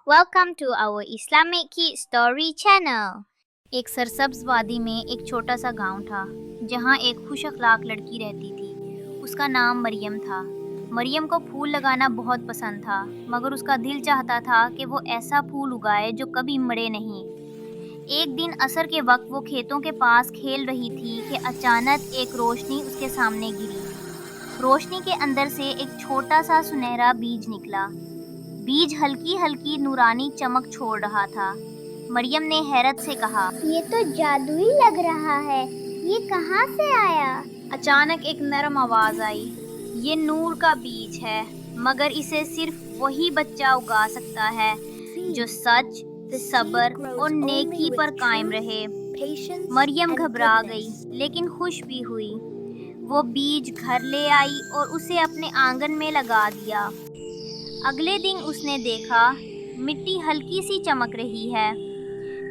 Welcome to our Islamic Kid Story channel. एक सरसब्ज वादी में एक छोटा सा गांव था जहां एक खुश अखलाक लड़की रहती थी। उसका नाम मरियम था। मरियम को फूल लगाना बहुत पसंद था, मगर उसका दिल चाहता था कि वो ऐसा फूल उगाए जो कभी मरे नहीं। एक दिन असर के वक्त वो खेतों के पास खेल रही थी कि अचानक एक रोशनी उसके सामने गिरी। रोशनी के अंदर से एक छोटा सा सुनहरा बीज निकला। बीज हल्की हल्की नूरानी चमक छोड़ रहा था। मरियम ने हैरत से कहा, ये तो जादुई लग रहा है, ये कहाँ से आया? अचानक एक नरम आवाज आई, ये नूर का बीज है, मगर इसे सिर्फ वही बच्चा उगा सकता है जो सच, सब्र और नेकी पर कायम रहे। मरियम घबरा गई लेकिन खुश भी हुई। वो बीज घर ले आई और उसे अपने आंगन में लगा दिया। अगले दिन उसने देखा मिट्टी हल्की सी चमक रही है,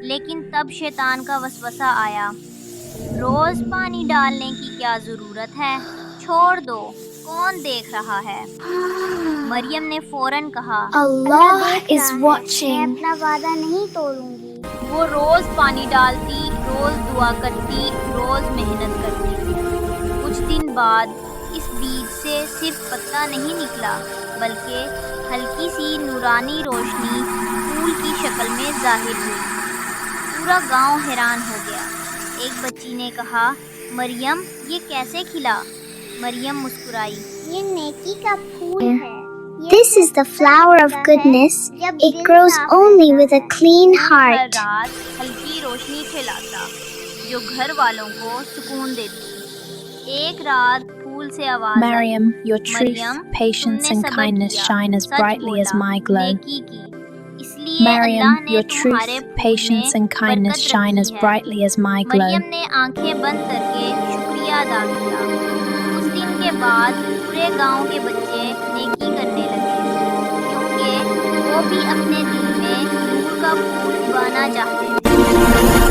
लेकिन तब शैतान का वसवसा आया, रोज पानी डालने की क्या जरूरत है, छोड़ दो, कौन देख रहा है। मरियम ने फौरन कहा, अल्लाह is watching. मैं अपना वादा नहीं तोड़ूंगी। वो रोज पानी डालती, रोज दुआ करती, रोज मेहनत करती। कुछ दिन बाद इस बीज से सिर्फ पत्ता नहीं निकला, बल्कि हल्की सी नूरानी रोशनी फूल की शक्ल में जाहिर हुई। पूरा गांव हैरान हो गया। एक बच्ची ने कहा, मरियम ये कैसे खिला? मरियम मुस्कुराई, ये नेकी का फूल है। This is the flower of goodness. It grows only with a clean heart. हर रात हल्की रोशनी फैलाता जो घर वालों को सुकून देती। एक रात फूल से आवाज आई, Maryam, your truth, Maryam, patience तुमने and सब्र kindness किया, shine as सच brightly as बोला, my glow. नेकी की। इसलिए अल्लाह Maryam, ने your तुम्हारे truth, फूल patience में and kindness बरकत shine as रखी है। brightly as my glow. Maryam ने आंखें बंद करके शुक्रिया अदा किया। उस दिन के बाद पूरे गांव के बच्चे नेकी करने लगे, क्योंकि वो भी अपने दिल में नूर का फूल उगाना चाहते थे।